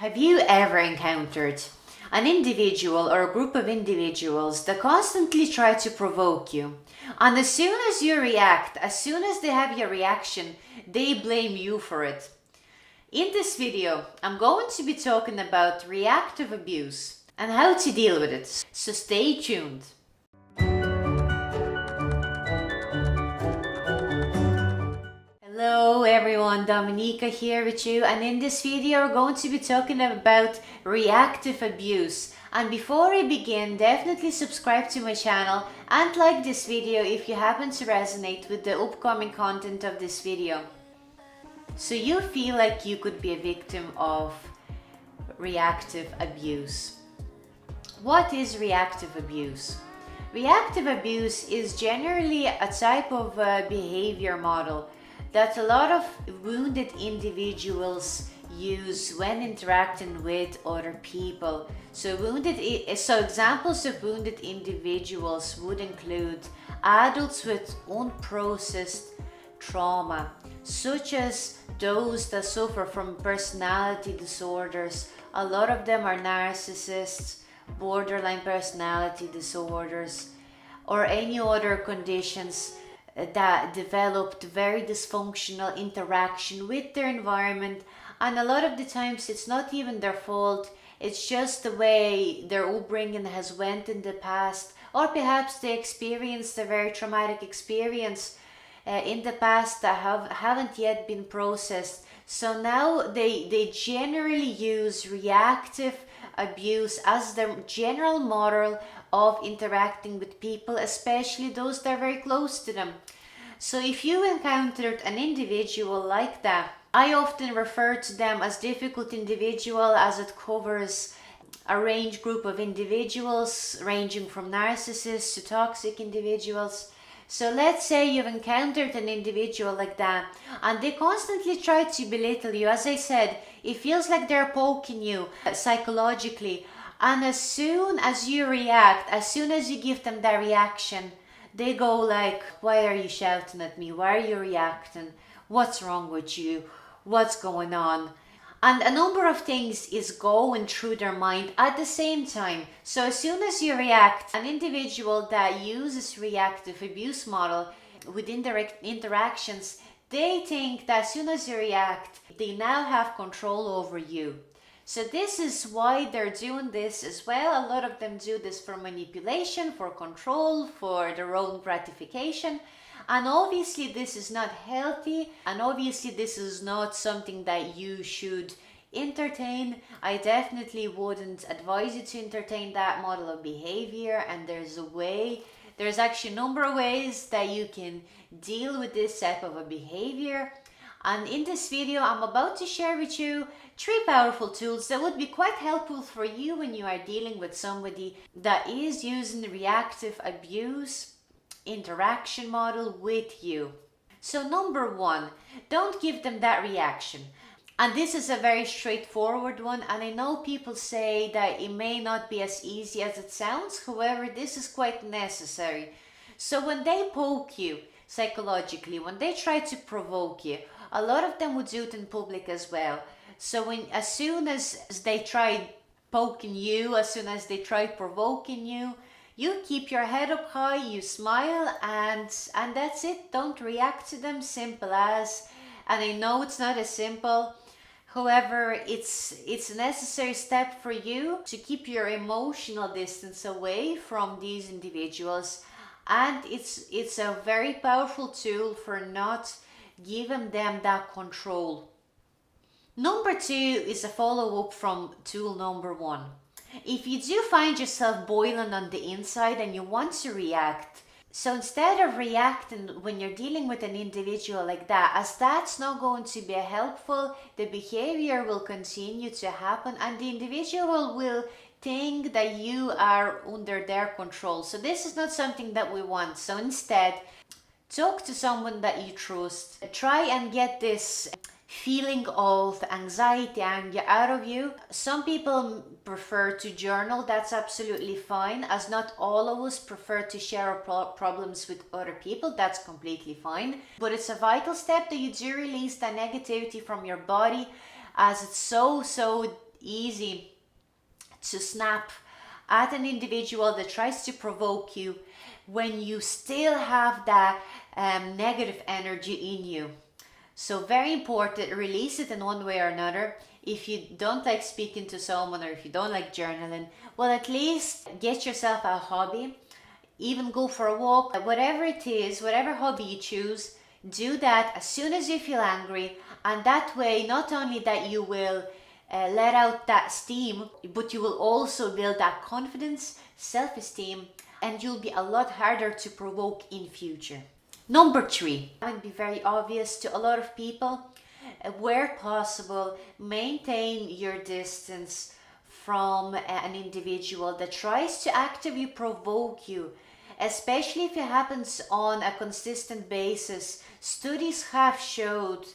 Have you ever encountered an individual or a group of individuals that constantly try to provoke you? And as soon as you react, as soon as they have your reaction, they blame you for it. In this video, I'm going to be talking about reactive abuse and how to deal with it. So stay tuned. Hello everyone, Dominica here with you, and in this video we're going to be talking about reactive abuse. And before we begin, definitely subscribe to my channel and like this video if you happen to resonate with the upcoming content of this video. So you feel like you could be a victim of reactive abuse. What is reactive abuse? Reactive abuse is generally a type of behavior model that a lot of wounded individuals use when interacting with other people. So examples of wounded individuals would include adults with unprocessed trauma, such as those that suffer from personality disorders. A lot of them are narcissists, borderline personality disorders, or any other conditions that developed very dysfunctional interaction with their environment. And a lot of the times it's not even their fault, it's just the way their upbringing has went in the past, or perhaps they experienced a very traumatic experience in the past that haven't yet been processed. So now they generally use reactive abuse as the general model of interacting with people, especially those that are very close to them. So if you encountered an individual like that, I often refer to them as difficult individual, as it covers a range group of individuals ranging from narcissists to toxic individuals. So let's say you've encountered an individual like that and they constantly try to belittle you. As I said, it feels like they're poking you psychologically. And as soon as you react, as soon as you give them that reaction, they go like, why are you shouting at me? Why are you reacting? What's wrong with you? What's going on? And a number of things is going through their mind at the same time. So as soon as you react, an individual that uses reactive abuse model with indirect interactions, they think that as soon as you react, they now have control over you. So this is why they're doing this as well. A lot of them do this for manipulation, for control, for their own gratification. And obviously this is not healthy, and obviously this is not something that you should entertain. I definitely wouldn't advise you to entertain that model of behavior, and there's actually a number of ways that you can deal with this type of a behavior. And in this video I'm about to share with you 3 powerful tools that would be quite helpful for you when you are dealing with somebody that is using reactive abuse interaction model with you. So number 1, don't give them that reaction. And this is a very straightforward one, and I know people say that it may not be as easy as it sounds. However, this is quite necessary. So when they poke you psychologically, when they try to provoke you, a lot of them would do it in public as well. So as soon as they try poking you, as soon as they try provoking you, you keep your head up high, you smile, and that's it. Don't react to them, simple as. And I know it's not as simple. However, it's a necessary step for you to keep your emotional distance away from these individuals. And it's a very powerful tool for not giving them that control. Number 2 is a follow-up from tool number 1. If you do find yourself boiling on the inside and you want to react, so instead of reacting when you're dealing with an individual like that, as that's not going to be helpful, the behavior will continue to happen and the individual will think that you are under their control. So this is not something that we want. So instead, talk to someone that you trust. Try and get this feeling of anxiety, anger out of you. Some people prefer to journal. That's absolutely fine, as not all of us prefer to share our problems with other people. That's completely fine. But it's a vital step that you do release that negativity from your body, as it's so easy to snap at an individual that tries to provoke you when you still have that negative energy in you. So very important, release it in one way or another. If you don't like speaking to someone, or if you don't like journaling, well, at least get yourself a hobby. Even go for a walk, whatever it is, whatever hobby you choose, do that as soon as you feel angry. And that way, not only that you will let out that steam, but you will also build that confidence, self-esteem, and you'll be a lot harder to provoke in future. Number 3, that would be very obvious to a lot of people. Where possible, maintain your distance from an individual that tries to actively provoke you, especially if it happens on a consistent basis. Studies have showed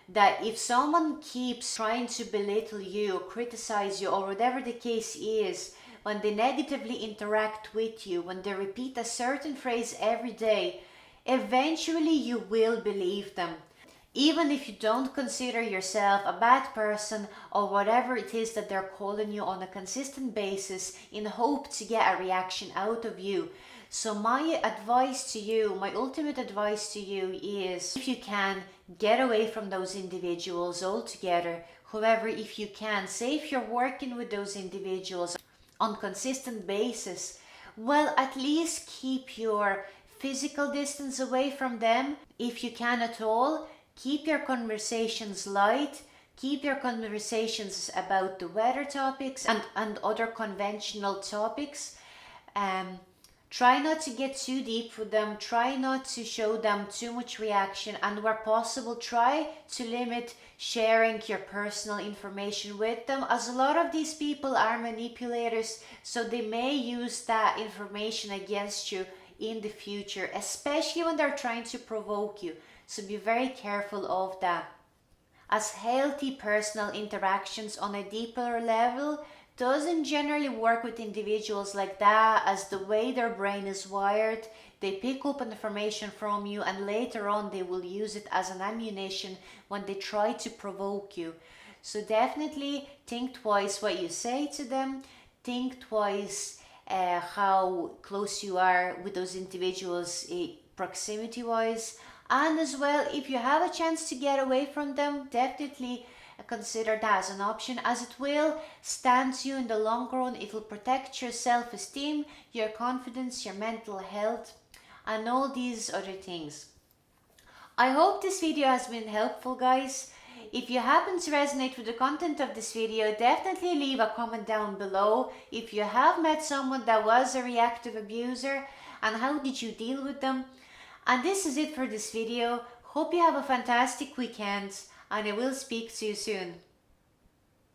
that if someone keeps trying to belittle you or criticize you or whatever the case is, when they negatively interact with you, when they repeat a certain phrase every day, eventually you will believe them. Even if you don't consider yourself a bad person or whatever it is that they're calling you on a consistent basis in hope to get a reaction out of you. So my advice to you, my ultimate advice to you is, if you can, get away from those individuals altogether. However, if you can, say if you're working with those individuals on consistent basis, well, at least keep your physical distance away from them if you can at all. Keep your conversations light. Keep your conversations about the weather topics and other conventional topics. Try not to get too deep with them. Try not to show them too much reaction. And where possible, try to limit sharing your personal information with them, as a lot of these people are manipulators, so they may use that information against you in the future, especially when they're trying to provoke you. So be very careful of that. As healthy personal interactions on a deeper level doesn't generally work with individuals like that, as the way their brain is wired, they pick up information from you and later on they will use it as an ammunition when they try to provoke you. So definitely think twice what you say to them. Think twice how close you are with those individuals proximity wise. And as well, if you have a chance to get away from them, definitely consider that as an option, as it will stand you in the long run. It will protect your self-esteem, your confidence, your mental health, and all these other things. I hope this video has been helpful, guys. If you happen to resonate with the content of this video, definitely leave a comment down below. If you have met someone that was a reactive abuser, and how did you deal with them? And this is it for this video. Hope you have a fantastic weekend, and I will speak to you soon.